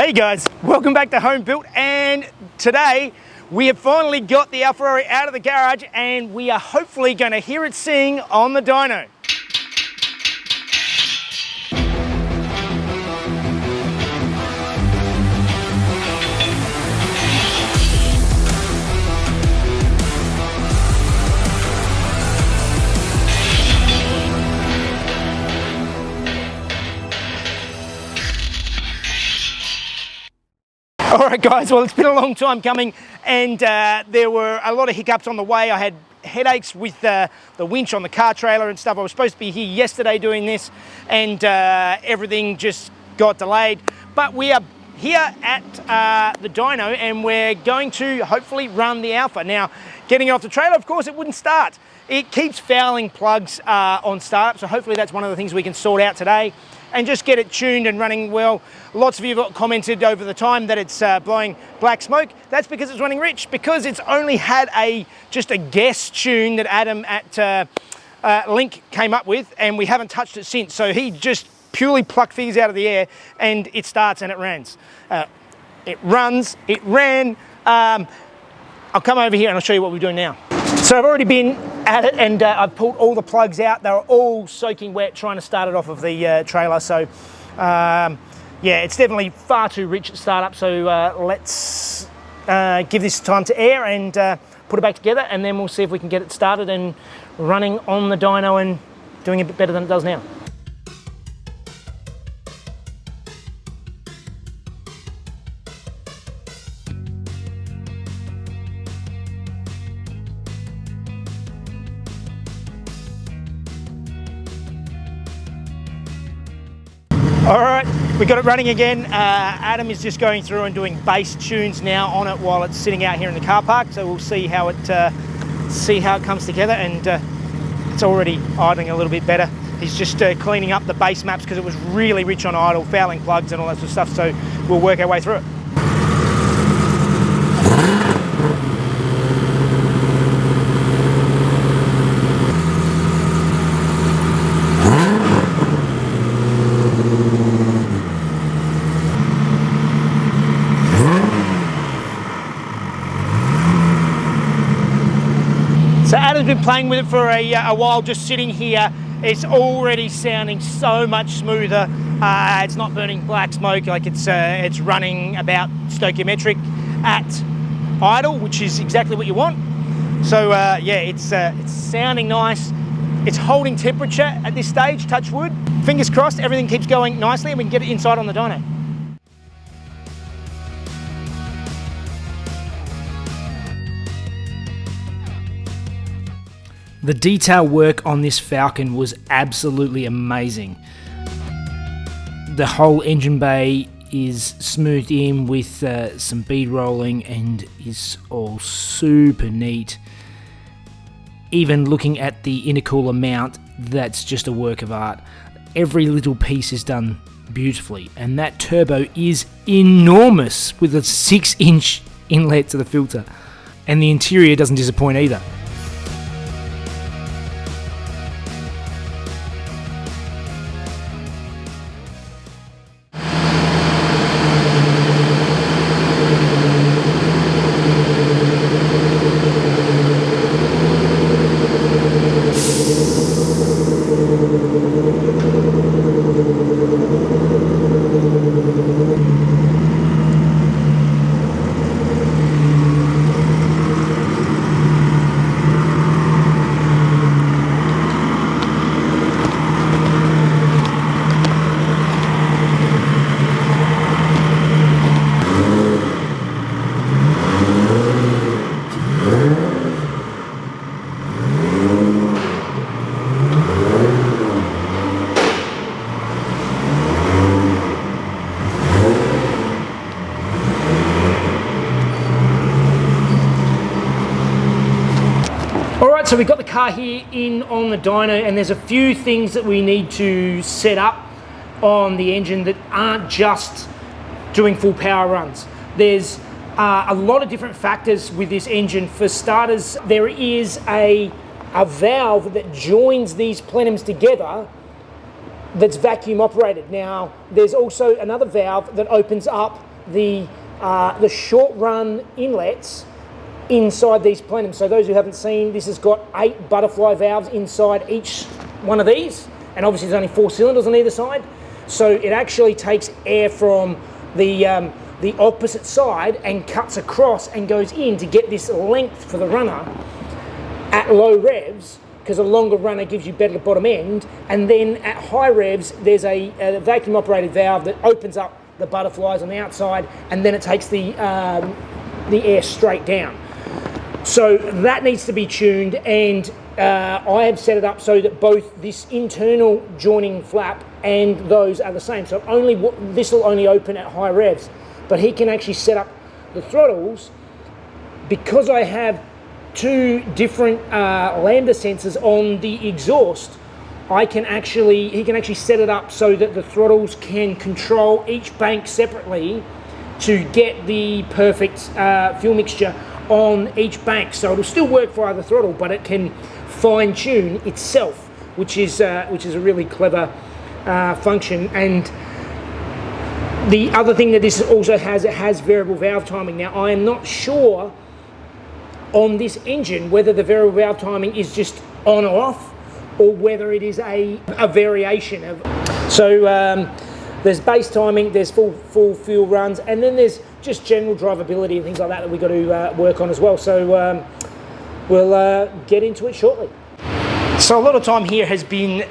Hey guys, welcome back to Home Built, and today we have finally got the Alfarrari out of the garage and we are hopefully going to hear it sing on the dyno. All right guys, well it's been a long time coming and there were a lot of hiccups on the way. I had headaches with the winch on the car trailer and stuff. I was supposed to be here yesterday doing this and everything just got delayed. But we are here at the dyno and we're going to hopefully run the Alfa. Now, getting it off the trailer, of course, it wouldn't start. It keeps fouling plugs on startup, so hopefully that's one of the things we can sort out today and just get it tuned and running well. Lots of you have commented over the time that it's blowing black smoke. That's because it's running rich, because it's only had just a guess tune that Adam at Link came up with, and we haven't touched it since. So he just purely plucked figures out of the air and it starts and it runs. It ran. I'll come over here and I'll show you what we're doing now. So I've already been at it and I've pulled all the plugs out. They were all soaking wet trying to start it off of the trailer. So yeah, it's definitely far too rich at startup. So let's give this time to air and put it back together, and then we'll see if we can get it started and running on the dyno and doing a bit better than it does now. All right, we got it running again. Adam is just going through and doing bass tunes now on it while it's sitting out here in the car park. So we'll see how it comes together, and it's already idling a little bit better. He's just cleaning up the bass maps because it was really rich on idle, fouling plugs and all that sort of stuff. So we'll work our way through it. So Adam's been playing with it for a while, just sitting here. It's already sounding so much smoother. It's not burning black smoke, like it's running about stoichiometric at idle, which is exactly what you want. So yeah, it's sounding nice. It's holding temperature at this stage, touch wood. Fingers crossed, everything keeps going nicely and we can get it inside on the dyno. The detail work on this Falcon was absolutely amazing. The whole engine bay is smoothed in with some bead rolling and is all super neat. Even looking at the intercooler mount, that's just a work of art. Every little piece is done beautifully, and that turbo is enormous with a 6-inch inlet to the filter. And the interior doesn't disappoint either. Alright, so we've got the car here in on the dyno, and there's a few things that we need to set up on the engine that aren't just doing full power runs. There's a lot of different factors with this engine. For starters, there is a valve that joins these plenums together that's vacuum operated. Now, there's also another valve that opens up the short run inlets inside these plenums. So those who haven't seen, this has got 8 butterfly valves inside each one of these, and obviously there's only 4 cylinders on either side. So it actually takes air from the opposite side and cuts across and goes in to get this length for the runner at low revs, because a longer runner gives you better bottom end. And then at high revs, there's a vacuum operated valve that opens up the butterflies on the outside, and then it takes the air straight down. So that needs to be tuned, and I have set it up so that both this internal joining flap and those are the same. So this will only open at high revs, but he can actually set up the throttles. Because I have 2 different lambda sensors on the exhaust, he can actually set it up so that the throttles can control each bank separately to get the perfect fuel mixture on each bank. So it'll still work for either throttle, but it can fine tune itself, which is a really clever function. And the other thing that this also has, it has variable valve timing. Now, I am not sure on this engine whether the variable valve timing is just on or off, or whether it is a variation of. So there's base timing, there's full fuel runs, and then there's just general drivability and things like that we've got to work on as well. So we'll get into it shortly. So a lot of time here has been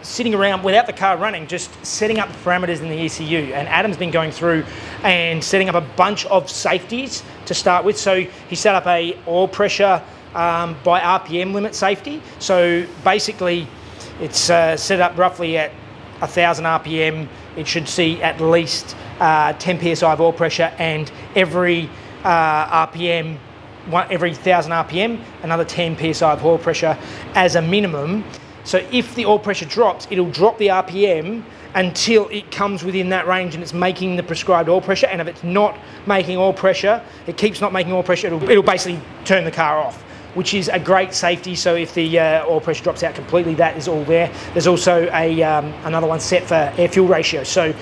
sitting around without the car running, just setting up the parameters in the ECU. And Adam's been going through and setting up a bunch of safeties to start with. So he set up a oil pressure by RPM limit safety. So basically it's set up roughly at 1,000 RPM. It should see at least 10 PSI of oil pressure, and every RPM, every 1,000 RPM, another 10 PSI of oil pressure as a minimum. So if the oil pressure drops, it'll drop the RPM until it comes within that range and it's making the prescribed oil pressure. And if it's not making oil pressure, it keeps not making oil pressure, it'll basically turn the car off, which is a great safety. So if the oil pressure drops out completely, that is all there. There's also another one set for air-fuel ratio. So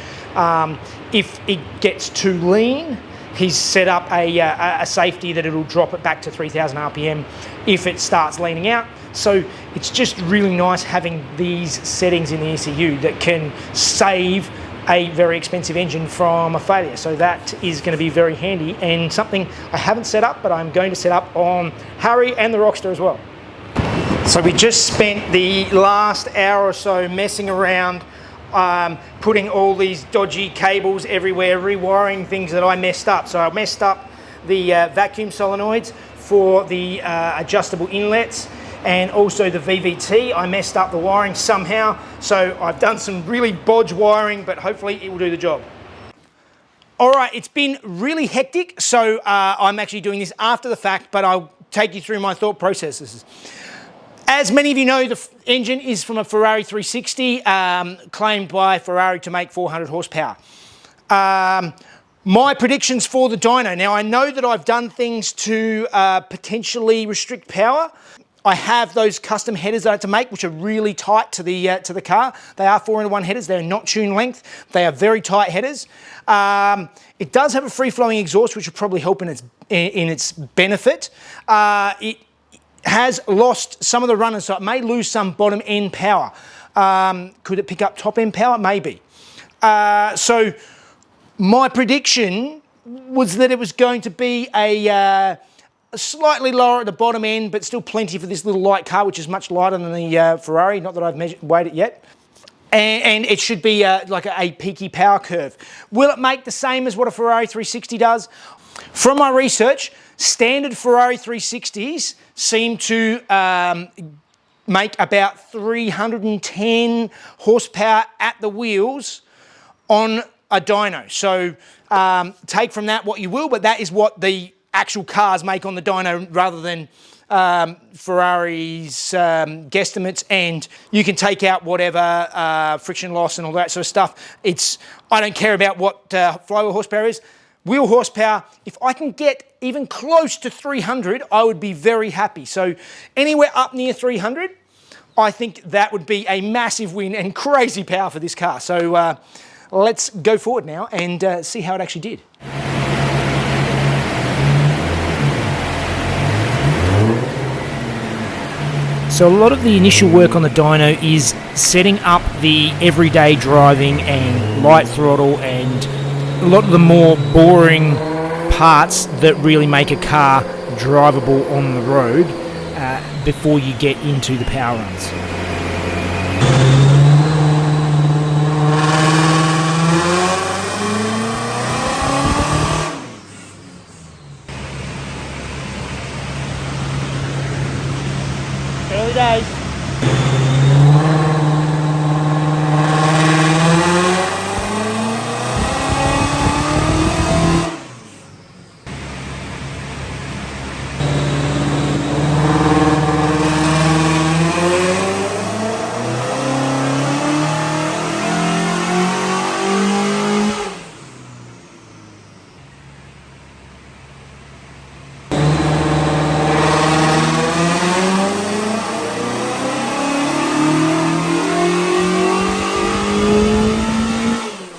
if it gets too lean, he's set up a safety that it'll drop it back to 3,000 RPM if it starts leaning out. So it's just really nice having these settings in the ECU that can save a very expensive engine from a failure. So that is going to be very handy, and something I haven't set up, but I'm going to set up on Harry and the Rockster as well. So we just spent the last hour or so messing around, putting all these dodgy cables everywhere, rewiring things that I messed up. So I messed up the vacuum solenoids for the adjustable inlets, and also the VVT. I messed up the wiring somehow, so I've done some really bodge wiring, but hopefully it will do the job. All right, it's been really hectic, so I'm actually doing this after the fact, but I'll take you through my thought processes. As many of you know, the engine is from a Ferrari 360, claimed by Ferrari to make 400 horsepower. My predictions for the dyno. Now, I know that I've done things to potentially restrict power. I have those custom headers that I have to make, which are really tight to the car. They are 4-in-1 headers. They're not tune length. They are very tight headers. It does have a free-flowing exhaust, which will probably help in its benefit. It has lost some of the runners, so it may lose some bottom end power. Could it pick up top end power? Maybe. So my prediction was that it was going to be a slightly lower at the bottom end, but still plenty for this little light car, which is much lighter than the Ferrari, not that I've weighed it yet. And it should be like a peaky power curve. Will it make the same as what a Ferrari 360 does? From my research, standard Ferrari 360s seem to make about 310 horsepower at the wheels on a dyno. So take from that what you will, but that is what the actual cars make on the dyno, rather than Ferrari's guesstimates. And you can take out whatever friction loss and all that sort of stuff. I don't care about what flywheel horsepower is. Wheel horsepower, if I can get even close to 300, I would be very happy. So anywhere up near 300, I think that would be a massive win and crazy power for this car. So let's go forward now and see how it actually did. So a lot of the initial work on the dyno is setting up the everyday driving and light throttle and a lot of the more boring parts that really make a car drivable on the road before you get into the power runs. Early days.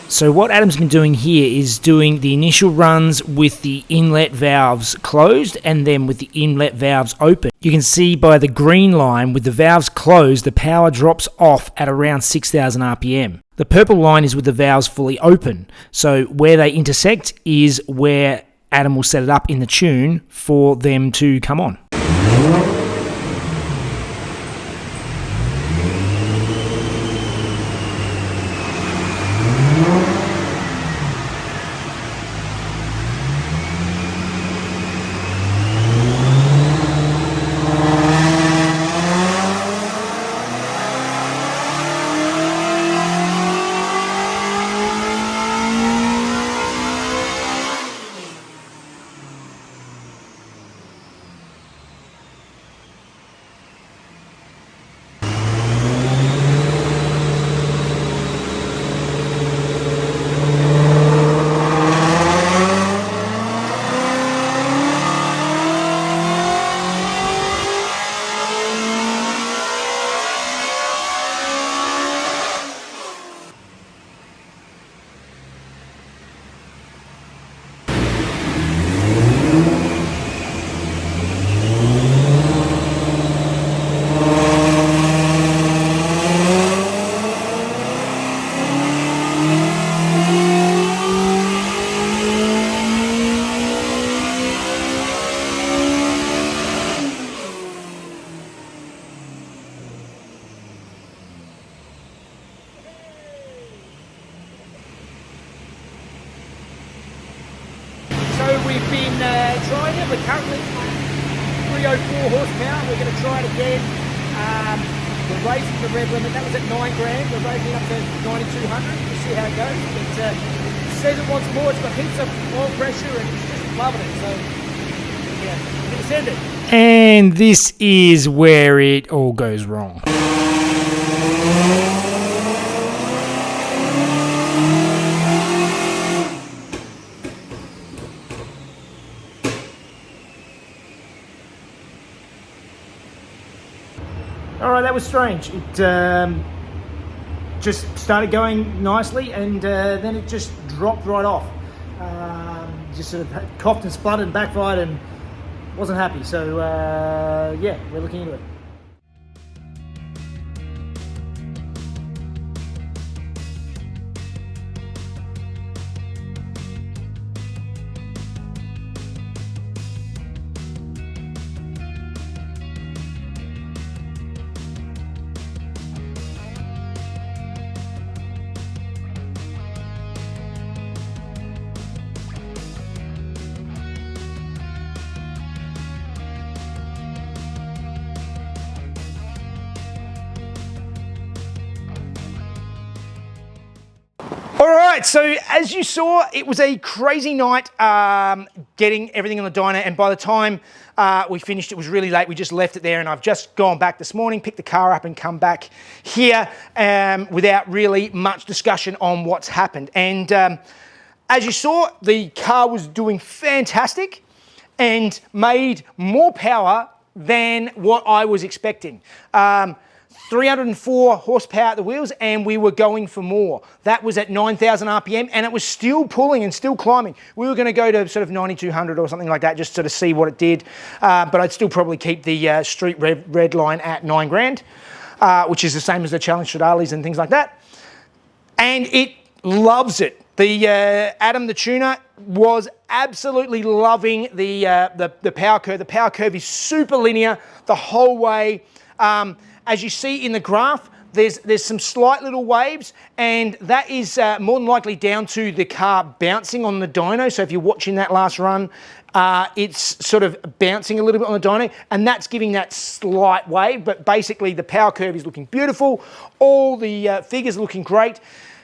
So what Adam's been doing here is doing the initial runs with the inlet valves closed and then with the inlet valves open. You can see by the green line with the valves closed, the power drops off at around 6,000 RPM. The purple line is with the valves fully open. So where they intersect is where Adam will set it up in the tune for them to come on. So we've been trying it. We're currently 304 horsepower. We're going to try it again. We're raising the rev limit. That was at 9 grand. We're raising it up to 9,200. We'll see how it goes. But it says it wants more. It's got heaps of oil pressure and it's just loving it. So yeah, we're going to send it. And this is where it all goes wrong. Alright, that was strange. It just started going nicely and then it just dropped right off. Just sort of coughed and spluttered and backfired and wasn't happy. So yeah, we're looking into it. All right, so as you saw, it was a crazy night getting everything on the dyno, and by the time we finished, it was really late. We just left it there, and I've just gone back this morning, picked the car up and come back here without really much discussion on what's happened. And as you saw, the car was doing fantastic and made more power than what I was expecting. 304 horsepower at the wheels, and we were going for more. That was at 9,000 RPM, and it was still pulling and still climbing. We were going to go to sort of 9,200 or something like that, just sort of see what it did. But I'd still probably keep the street red line at 9 grand, which is the same as the Challenge Stradales and things like that. And it loves it. The Adam, the tuner, was absolutely loving the power curve. The power curve is super linear the whole way. As you see in the graph, there's some slight little waves, and that is more than likely down to the car bouncing on the dyno. So if you're watching that last run, it's sort of bouncing a little bit on the dyno, and that's giving that slight wave. But basically, the power curve is looking beautiful. All the figures are looking great.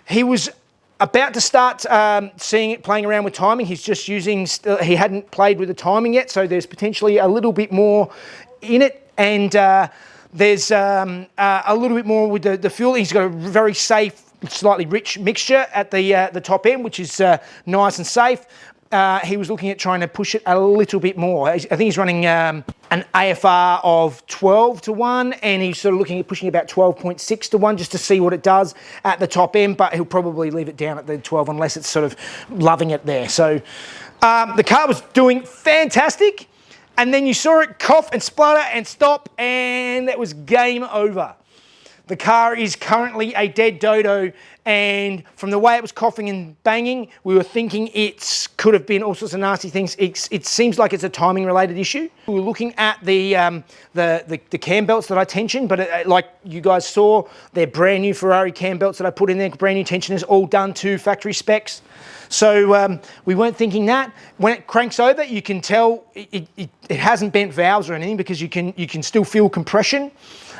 He was about to start seeing it, playing around with timing. He's just using, he hadn't played with the timing yet, so there's potentially a little bit more in it. And there's a little bit more with the fuel. He's got a very safe, slightly rich mixture at the top end, which is nice and safe. He was looking at trying to push it a little bit more. I think he's running an AFR of 12 to 1, and he's sort of looking at pushing about 12.6 to 1 just to see what it does at the top end, but he'll probably leave it down at the 12 unless it's sort of loving it there. So the car was doing fantastic. And then you saw it cough and splutter and stop, and that was game over. The car is currently a dead dodo, and from the way it was coughing and banging, we were thinking it could have been all sorts of nasty things. It seems like it's a timing related issue. We were looking at the cam belts that I tensioned, but like you guys saw, they're brand new Ferrari cam belts that I put in there, brand new tensioners, all done to factory specs. So we weren't thinking that. When it cranks over, you can tell it hasn't bent valves or anything, because you can still feel compression.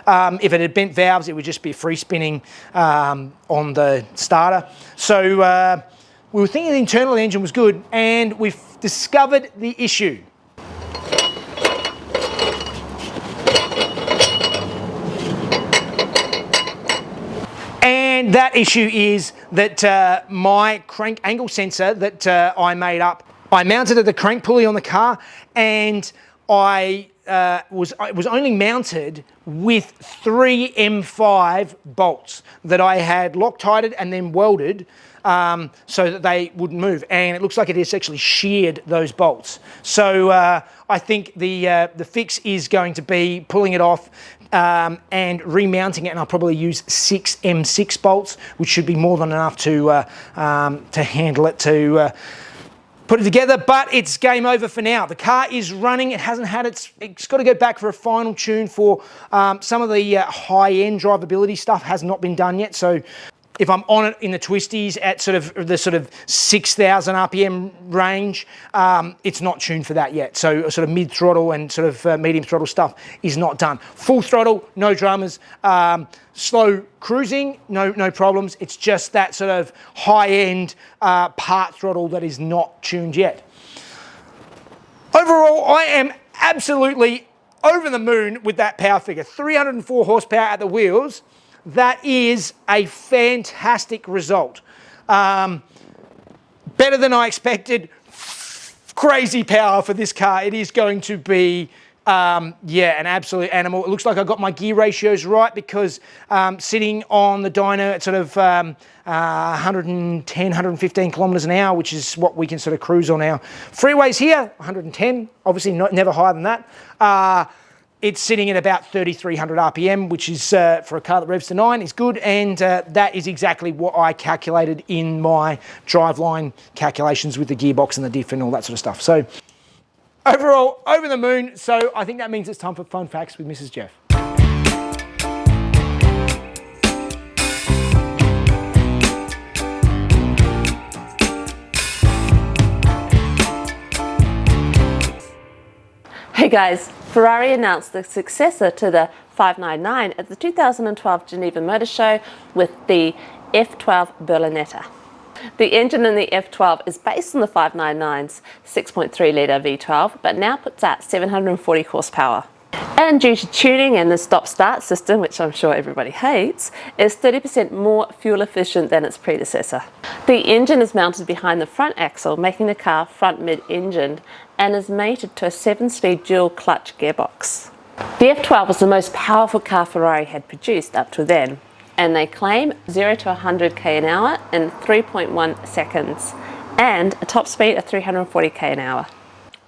If it had bent valves, it would just be free spinning on the starter. So we were thinking the internal engine was good, and we've discovered the issue. And that issue is that my crank angle sensor that I made up, I mounted at the crank pulley on the car, and it was only mounted with 3 M5 bolts that I had Loctited and then welded so that they wouldn't move. And it looks like it has actually sheared those bolts. So I think the fix is going to be pulling it off and remounting it, and I'll probably use 6 M6 bolts, which should be more than enough to handle it, to put it together. But it's game over for now. The car is running. It hasn't had it's got to go back for a final tune for some of the high-end drivability stuff has not been done yet. So if I'm on it in the twisties at sort of 6,000 RPM range, it's not tuned for that yet. So sort of mid throttle and sort of medium throttle stuff is not done. Full throttle, no dramas. Slow cruising, no problems. It's just that sort of high-end part throttle that is not tuned yet. Overall, I am absolutely over the moon with that power figure. 304 horsepower at the wheels. That is a fantastic result. Better than I expected. Crazy power for this car. It is going to be, yeah, an absolute animal. It looks like I got my gear ratios right, because sitting on the dyno at sort of 110, 115 kilometers an hour, which is what we can sort of cruise on our freeways here, 110, obviously never higher than that. It's sitting at about 3,300 RPM, which is, for a car that revs to 9, is good. And that is exactly what I calculated in my driveline calculations with the gearbox and the diff and all that sort of stuff. So overall, over the moon. So I think that means it's time for Fun Facts with Mrs. Jeff. Hey guys, Ferrari announced the successor to the 599 at the 2012 Geneva Motor Show with the F12 Berlinetta. The engine in the F12 is based on the 599's 6.3 litre V12, but now puts out 740 horsepower. And due to tuning and the stop-start system, which I'm sure everybody hates, is 30% more fuel efficient than its predecessor. The engine is mounted behind the front axle, making the car front mid-engined, and is mated to a 7-speed dual clutch gearbox. The F12 was the most powerful car Ferrari had produced up to then, and they claim 0 to 100k an hour in 3.1 seconds and a top speed of 340k an hour.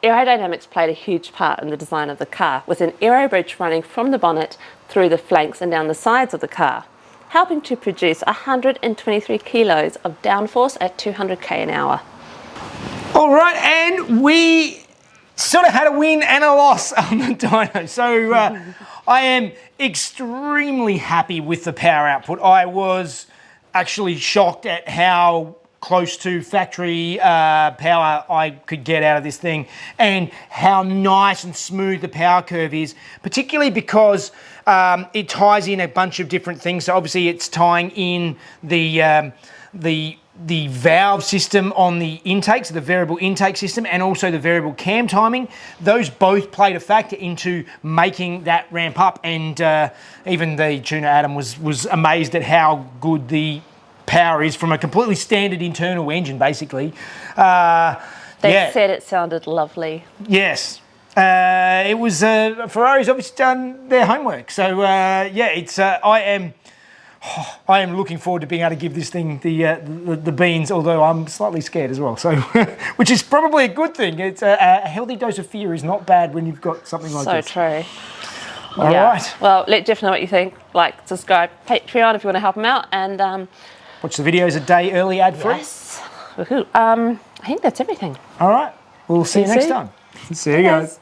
Aerodynamics played a huge part in the design of the car, with an aero bridge running from the bonnet through the flanks and down the sides of the car, helping to produce 123 kilos of downforce at 200k an hour. All right, and we sort of had a win and a loss on the dyno. So I am extremely happy with the power output. I was actually shocked at how close to factory power I could get out of this thing, and how nice and smooth the power curve is, particularly because it ties in a bunch of different things. So obviously it's tying in the valve system on the intake, so the variable intake system, and also the variable cam timing. Those both played a factor into making that ramp up, and even the tuner Adam was amazed at how good the power is from a completely standard internal engine, basically. They said it sounded lovely. Yes. It was Ferrari's obviously done their homework. So yeah, it's I am looking forward to being able to give this thing the beans, although I'm slightly scared as well. So, which is probably a good thing. It's a healthy dose of fear is not bad when you've got something like this. So true. All right. Well, let Jeff know what you think. Like, subscribe, Patreon if you want to help him out, and watch the videos a day early, ad free. Yes. Woohoo. I think that's everything. All right. We'll see you next time. See you guys.